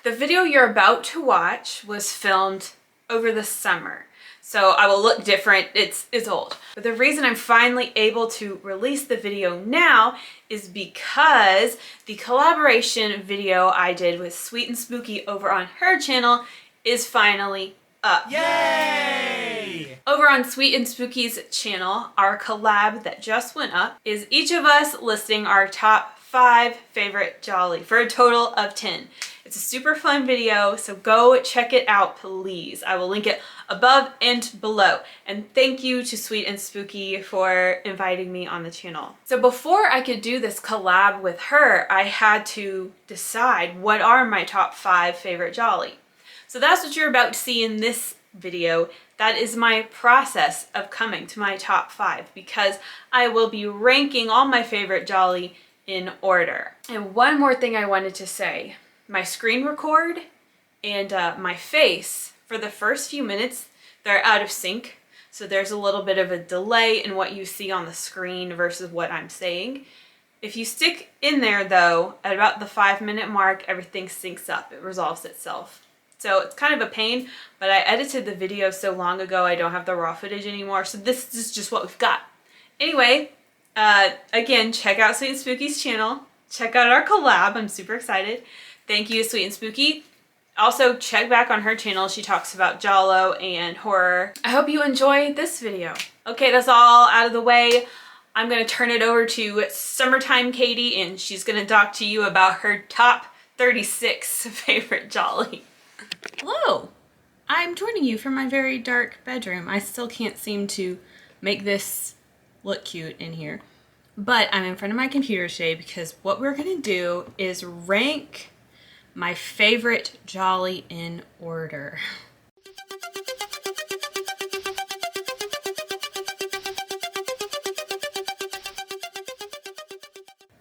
The video you're about to watch was filmed over the summer, so I will look different. It's old. But the reason I'm finally able to release the video now is because the collaboration video I did with Sweet and Spooky over on her channel is finally up. Yay! Over on Sweet and Spooky's channel, our collab that just went up is each of us listing our top 5 favorite gialli for a total of 10. It's a super fun video, so go check it out, please. I will link it above and below. And thank you to Sweet and Spooky for inviting me on the channel. So before I could do this collab with her, I had to decide what are my top 5 favorite gialli. So that's what you're about to see in this video. That is my process of coming to my top 5, because I will be ranking all my favorite gialli in order. And one more thing I wanted to say. My screen record and my face, for the first few minutes, they're out of sync. So there's a little bit of a delay in what you see on the screen versus what I'm saying. If you stick in there though, at about the 5-minute mark, everything syncs up. It resolves itself. So it's kind of a pain, but I edited the video so long ago I don't have the raw footage anymore. So this is just what we've got. Anyway, again, check out Sweet and Spooky's channel. Check out our collab. I'm super excited. Thank you to Sweet and Spooky. Also, check back on her channel. She talks about giallo and horror. I hope you enjoy this video. Okay, that's all out of the way. I'm going to turn it over to Summertime Katie, and she's going to talk to you about her top 36 favorite gialli. Hello! I'm joining you from my very dark bedroom. I still can't seem to make this look cute in here. But I'm in front of my computer today because what we're going to do is rank my favorite gialli in order.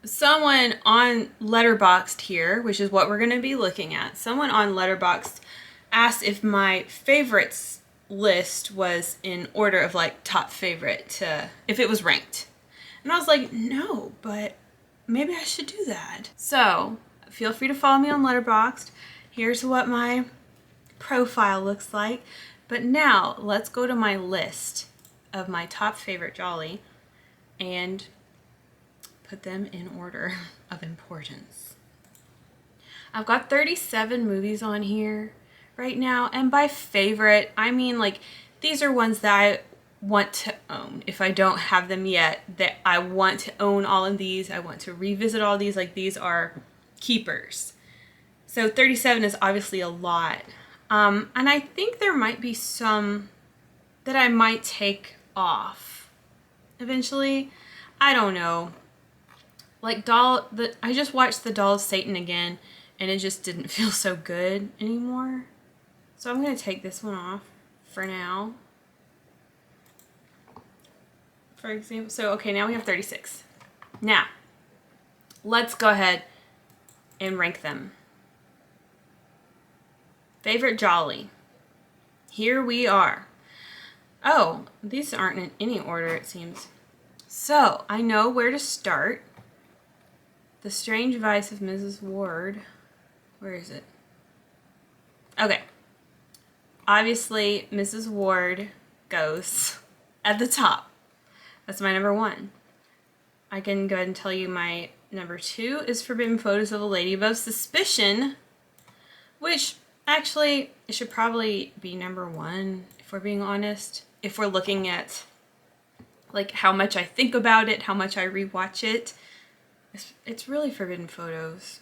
Someone on Letterboxd here, which is what we're going to be looking at, someone on Letterboxd asked if my favorites list was in order of like top favorite to if it was ranked. And I was like, no, but maybe I should do that. So feel free to follow me on Letterboxd. Here's what my profile looks like. But now let's go to my list of my top favorite gialli and put them in order of importance. I've got 37 movies on here right now, and by favorite, I mean like these are ones that I want to own. If I don't have them yet, that I want to own all of these. I want to revisit all these. Like, these are keepers. So 37 is obviously a lot. And I think there might be some that I might take off eventually. I don't know. Like I just watched The Doll of Satan again, and it just didn't feel so good anymore. So I'm going to take this one off for now. For example, so okay, now we have 36. Now, let's go ahead and rank them. Favorite gialli. Here we are. Oh, these aren't in any order, it seems. So, I know where to start. The Strange Vice of Mrs. Ward. Where is it? Okay. Obviously, Mrs. Ward goes at the top. That's my number 1. I can go ahead and tell you my number 2 is Forbidden Photos of a Lady Above Suspicion, which actually it should probably be number 1 if we're being honest. If we're looking at like how much I think about it, how much I rewatch it, it's really Forbidden Photos.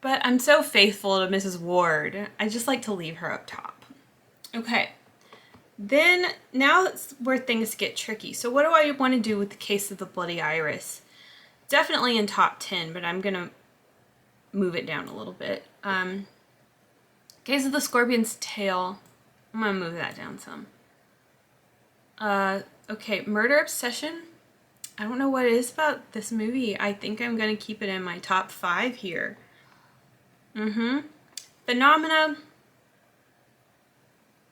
But I'm so faithful to Mrs. Ward. I just like to leave her up top. Okay. Then, now that's where things get tricky. So what do I want to do with the Case of the Bloody Iris? Definitely in top 10, but I'm going to move it down a little bit. Case of the Scorpion's Tail. I'm going to move that down some. Okay, Murder Obsession. I don't know what it is about this movie. I think I'm going to keep it in my top 5 here. Phenomena.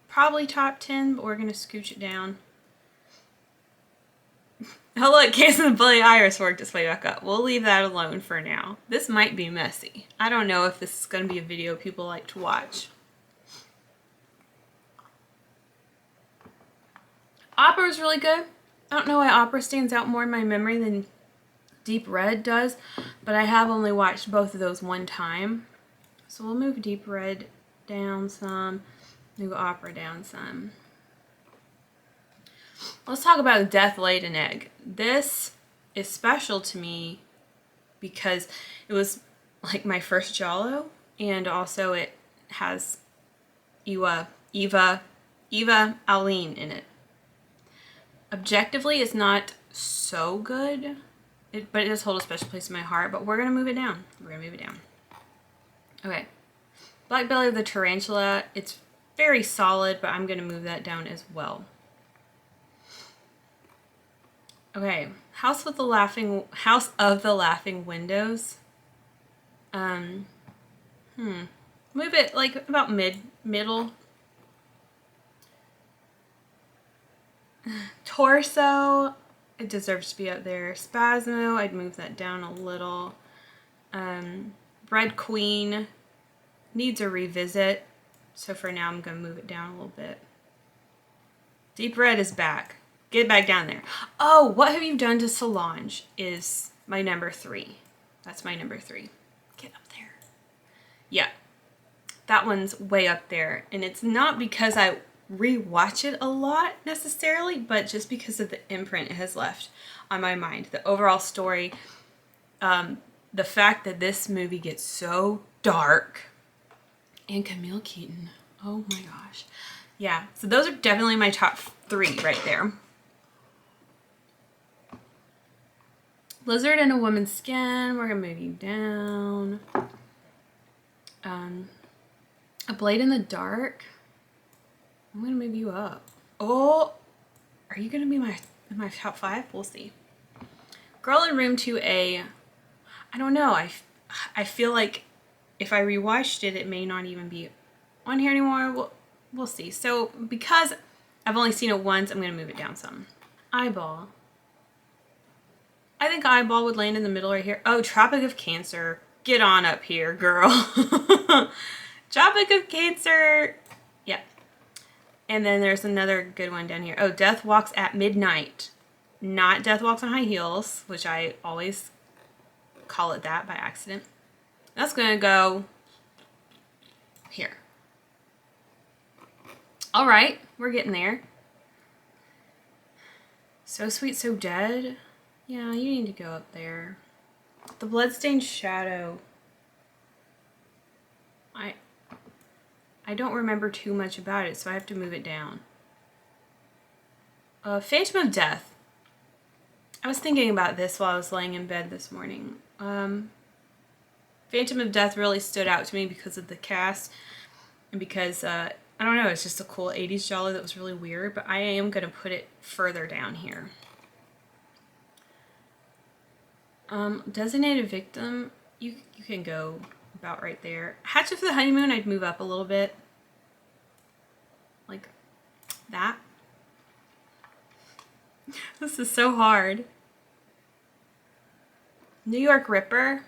Probably top 10, but we're going to scooch it down. Oh look, Case and Billy Iris worked its way back up. We'll leave that alone for now. This might be messy. I don't know if this is going to be a video people like to watch. Opera is really good. I don't know why Opera stands out more in my memory than Deep Red does, but I have only watched both of those one time. So we'll move Deep Red down some, move Opera down some. Let's talk about Death Laid an Egg. This is special to me because it was like my first giallo, and also it has Eva Aline in it. Objectively, it's not so good, but it does hold a special place in my heart, but we're going to move it down. We're going to move it down. Okay. Black Belly of the Tarantula, it's very solid, but I'm going to move that down as well. Okay, House of the Laughing Windows. Move it like about middle. Torso, it deserves to be up there. Spasmo, I'd move that down a little. Red Queen needs a revisit, so for now I'm gonna move it down a little bit. Deep Red is back. Get back down there. Oh, What Have You Done to Solange is my number 3. That's my number 3. Get up there. Yeah, that one's way up there. And it's not because I rewatch it a lot necessarily, but just because of the imprint it has left on my mind. The overall story, the fact that this movie gets so dark, and Camille Keaton. Oh my gosh. Yeah, so those are definitely my top 3 right there. Lizard in a Woman's Skin, we're gonna move you down. A Blade in the Dark, I'm gonna move you up. Oh, are you gonna be in my top 5? We'll see. Girl in Room 2A, I don't know, I feel like if I rewatched it, it may not even be on here anymore. We'll see. So because I've only seen it once, I'm gonna move it down some. Eyeball. I think Eyeball would land in the middle right here. Oh, Tropic of Cancer. Get on up here, girl. Tropic of Cancer. Yeah. And then there's another good one down here. Oh, Death Walks at Midnight. Not Death Walks on High Heels, which I always call it that by accident. That's going to go here. All right, we're getting there. So Sweet, So Dead. Yeah, you need to go up there. The Bloodstained Shadow. I don't remember too much about it, so I have to move it down. Phantom of Death. I was thinking about this while I was laying in bed this morning. Phantom of Death really stood out to me because of the cast and because, I don't know, it's just a cool 80s giallo that was really weird, but I am going to put it further down here. Designated Victim, you can go about right there. Hatchet for the Honeymoon, I'd move up a little bit. Like that. This is so hard. New York Ripper.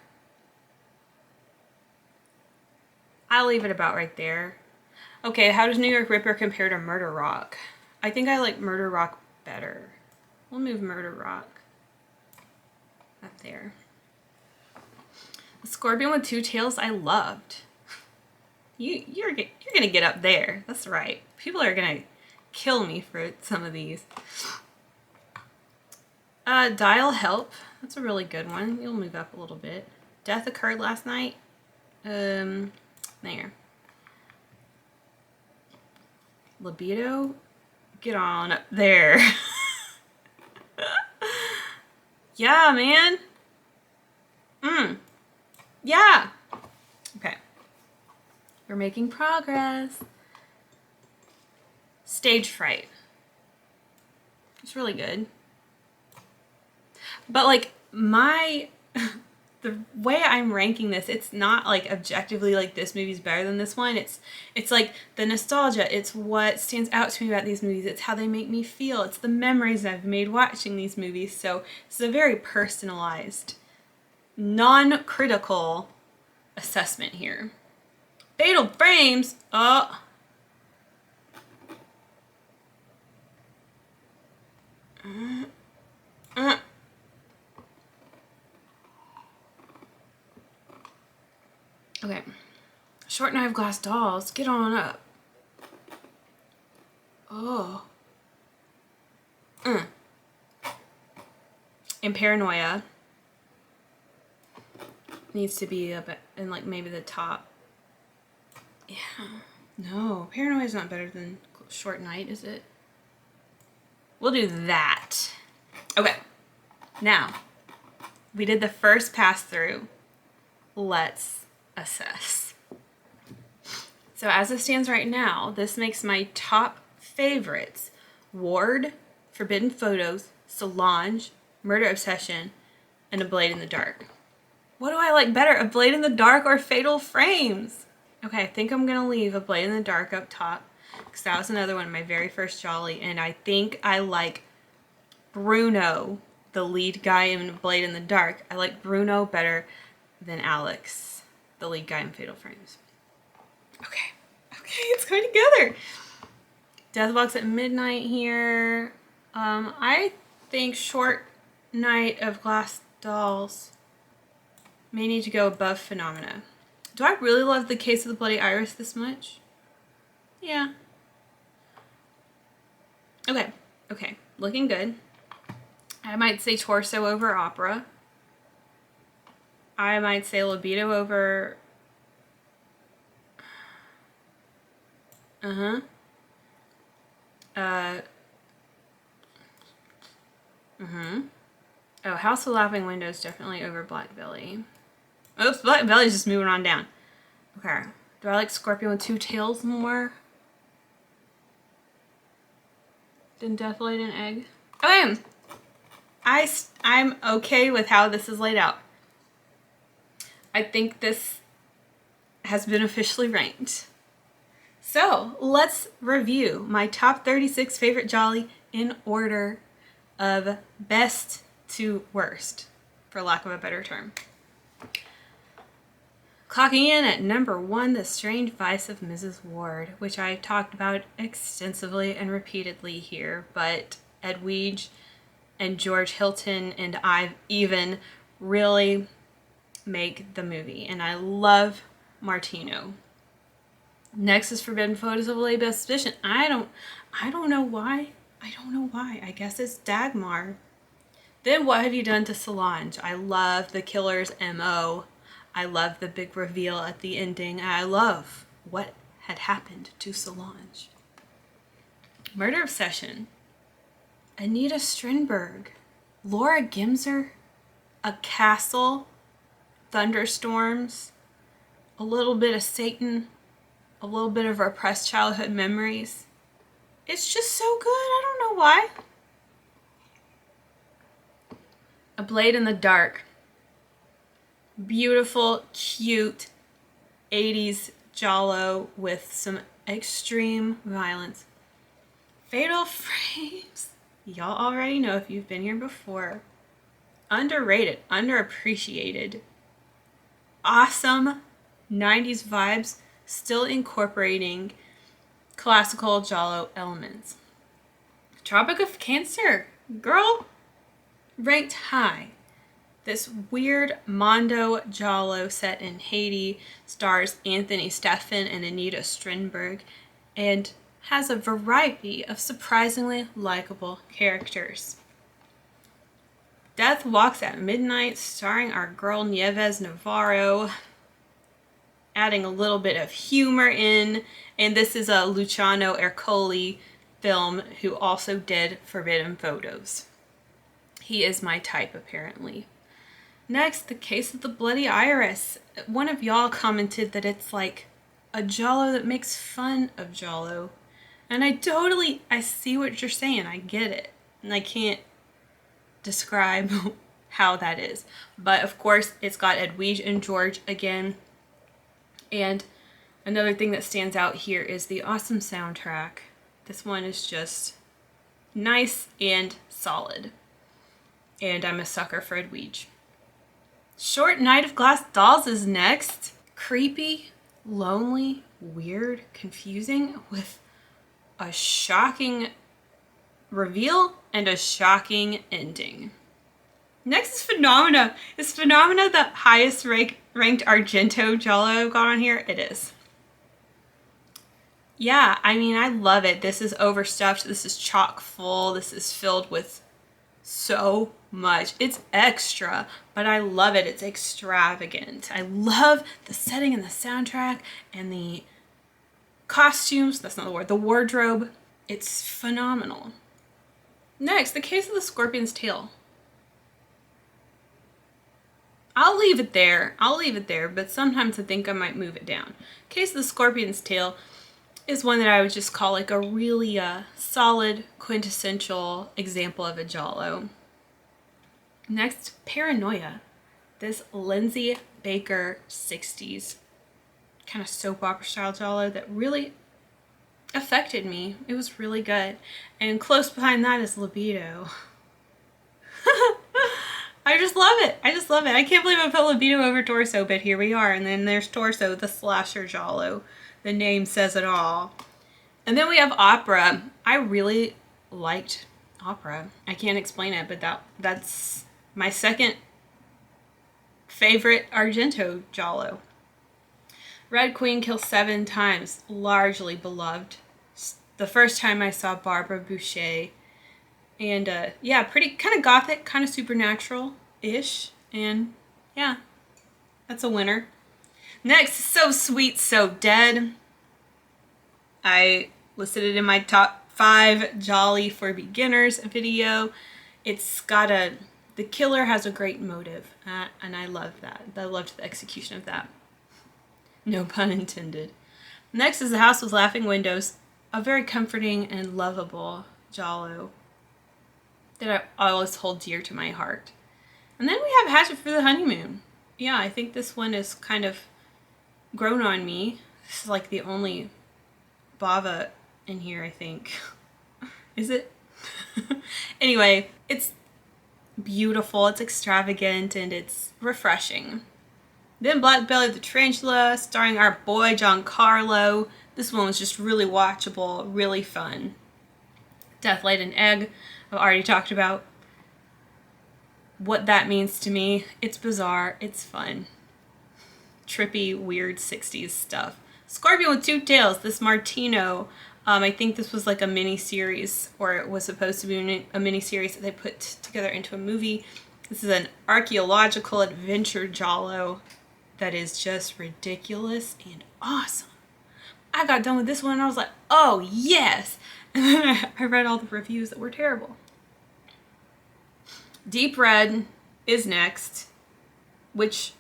I'll leave it about right there. Okay, how does New York Ripper compare to Murder Rock? I think I like Murder Rock better. We'll move Murder Rock up there. The Scorpion with Two Tails I loved. You're gonna get up there. That's right. People are gonna kill me for some of these. Dial Help. That's a really good one. You'll move up a little bit. Death Occurred Last Night. There. Libido. Get on up there. Yeah, man. Yeah. Okay. We're making progress. Stage Fright. It's really good. But like my the way I'm ranking this, it's not like objectively like this movie's better than this one. It's like the nostalgia. It's what stands out to me about these movies. It's how they make me feel. It's the memories I've made watching these movies. So it's a very personalized, non-critical assessment here. Fatal Frames. Oh. Okay. Short Knife Glass Dolls. Get on up. Oh. And Paranoia needs to be up in like maybe the top. Yeah. No, Paranoia is not better than Short Night, is it? We'll do that. Okay. Now, we did the first pass through. Let's assess. So as it stands right now, this makes my top favorites Ward, Forbidden Photos, Solange, Murder Obsession, and A Blade in the Dark. What do I like better, A Blade in the Dark or Fatal Frames? Okay, I think I'm gonna leave A Blade in the Dark up top because that was another one of my very first Jolly, and I think I like Bruno, the lead guy in A Blade in the Dark. I like Bruno better than Alex, the lead guy in Fatal Frames. Okay, it's going together. Death Walks at Midnight here. I think Short Night of Glass Dolls may need to go above Phenomena. Do I really love The Case of the Bloody Iris this much? Yeah. Okay, looking good. I might say Torso over Opera. I might say Libido over... Oh, House of Laughing Windows definitely over Black Belly. Oops, Black Belly's just moving on down. Okay. Do I like Scorpion with Two Tails more than Deathlight and Egg? Okay. I'm okay with how this is laid out. I think this has been officially ranked. So let's review my top 36 favorite Jolly in order of best to worst, for lack of a better term. Clocking in at number 1, The Strange Vice of Mrs. Ward, which I talked about extensively and repeatedly here, but Edwige and George Hilton and I even really make the movie, and I love Martino. Next is Forbidden Photos of Lay Best Suspicion. I don't know why. I guess it's Dagmar. Then What Have You Done to Solange? I love the killer's MO. I love the big reveal at the ending. I love what had happened to Solange. Murder Obsession. Anita Strindberg. Laura Gimser. A castle. Thunderstorms. A little bit of Satan. A little bit of repressed childhood memories. It's just so good. I don't know why. A Blade in the Dark. Beautiful, cute 80s Giallo with some extreme violence. Fatal Frames. Y'all already know if you've been here before. Underrated, underappreciated. Awesome 90s vibes, still incorporating classical Giallo elements. Tropic of Cancer. Girl, ranked high. This weird Mondo Giallo set in Haiti stars Anthony Stephan and Anita Strindberg and has a variety of surprisingly likable characters. Death Walks at Midnight, starring our girl Nieves Navarro, adding a little bit of humor in, and this is a Luciano Ercoli film who also did Forbidden Photos. He is my type, apparently. Next, The Case of the Bloody Iris. One of y'all commented that it's like a Giallo that makes fun of Giallo. And I see what you're saying. I get it. And I can't describe how that is. But of course, it's got Edwige and George again. And another thing that stands out here is the awesome soundtrack. This one is just nice and solid. And I'm a sucker for Edwige. Short Night of Glass Dolls is next. Creepy, lonely, weird, confusing, with a shocking reveal and a shocking ending. Next is Phenomena. Is Phenomena the highest ranked Argento Giallo I've got on here? It is. Yeah, I mean, I love it. This is overstuffed. This is chock full. This is filled with so much. It's extra, but I love it. It's extravagant. I love the setting and the soundtrack and the costumes. That's not the word. The wardrobe. It's phenomenal. Next, The Case of the Scorpion's Tail. I'll leave it there. But sometimes I think I might move it down. Case of the Scorpion's Tail is one that I would just call like a really solid, quintessential example of a giallo. Next, Paranoia. This Lindsay Baker 60s kind of soap opera style giallo that really affected me. It was really good. And close behind that is Libido. I just love it. I can't believe I put Libido over Torso, but here we are. And then there's Torso, the slasher giallo. The name says it all. And then we have Opera. I really liked Opera. I can't explain it, but that's my second favorite Argento giallo. Red Queen kills 7 times, largely beloved. The first time I saw Barbara Boucher. And yeah, pretty kind of gothic, kind of supernatural-ish. And yeah, that's a winner. Next, So Sweet, So Dead. I listed it in my top 5 Jolly for Beginners video. It's got the killer has a great motive, and I love that. I loved the execution of that. No pun intended. Next is The House with Laughing Windows, a very comforting and lovable giallo that I always hold dear to my heart. And then we have Hatchet for the Honeymoon. Yeah, I think this one is kind of grown on me. This is like the only Bava in here, I think. Is it? Anyway, it's beautiful, it's extravagant, and it's refreshing. Then Black Belly the Tarantula, starring our boy Giancarlo. This one was just really watchable, really fun. Death Laid an Egg, I've already talked about what that means to me. It's bizarre, it's fun. Trippy, weird 60s stuff. Scorpion with Two Tails, this Martino. I think this was like a mini-series, or it was supposed to be a mini-series that they put together into a movie. This is an archaeological adventure giallo that is just ridiculous and awesome. I got done with this one and I was like, oh yes! And then I read all the reviews that were terrible. Deep Red is next, which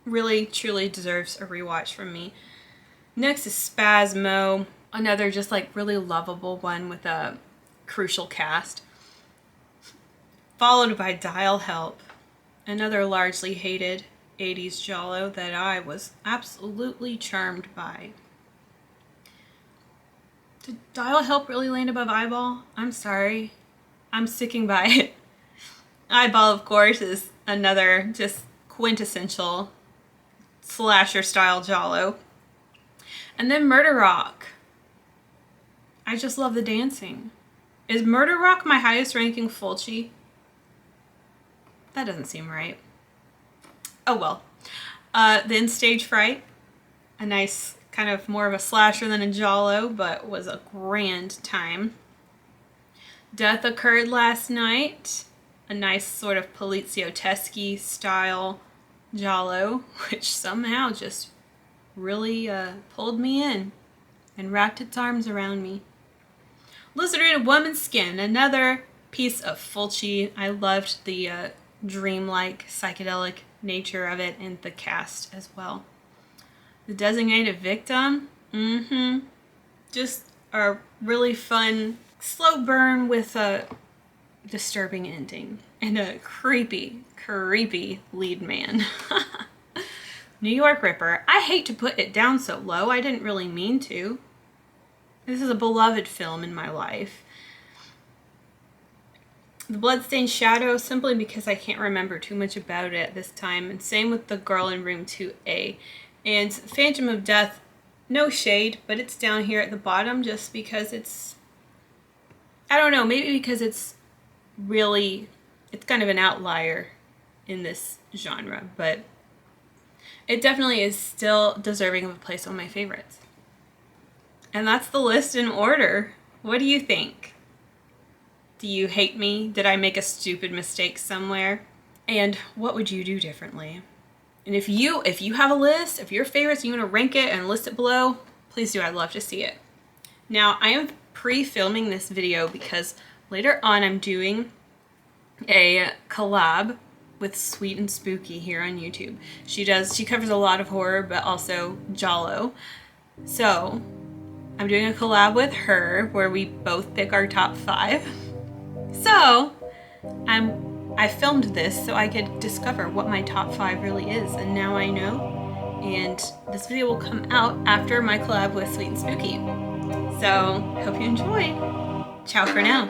really truly deserves a rewatch from me. Next is Spasmo, another just like really lovable one with a crucial cast. Followed by Dial Help, another largely hated 80s giallo that I was absolutely charmed by. Did Dial Help really land above Eyeball? I'm sorry. I'm sticking by it. Eyeball, of course, is another just quintessential slasher style giallo. And then Murder Rock. I just love the dancing. Is Murder Rock my highest ranking Fulci? That doesn't seem right. Oh well. Then Stage Fright. A nice, kind of more of a slasher than a giallo, but was a grand time. Death Occurred Last Night. A nice sort of Polizio Teschi style giallo, which somehow just really pulled me in and wrapped its arms around me. Lizard in a Woman's Skin, another piece of Fulci. I loved the dreamlike, psychedelic nature of it and the cast as well. The Designated Victim, just a really fun, slow burn with a disturbing ending. and a creepy, creepy lead man. New York Ripper. I hate to put it down so low. I didn't really mean to. This is a beloved film in my life. The Bloodstained Shadow, simply because I can't remember too much about it at this time. And same with The Girl in Room 2A. And Phantom of Death, no shade, but it's down here at the bottom just because it's... I don't know, maybe because it's really... It's kind of an outlier in this genre, but... It definitely is still deserving of a place on my favorites. And that's the list in order. What do you think? Do you hate me? Did I make a stupid mistake somewhere? And what would you do differently? And if you have a list of your favorites, you want to rank it and list it below, please do. I'd love to see it. Now, I am pre-filming this video because later on I'm doing a collab with Sweet and Spooky here on YouTube. She covers a lot of horror, but also giallo. So I'm doing a collab with her where we both pick our top 5. So I filmed this so I could discover what my top 5 really is, and now I know. And this video will come out after my collab with Sweet and Spooky. So hope you enjoy. Ciao for now.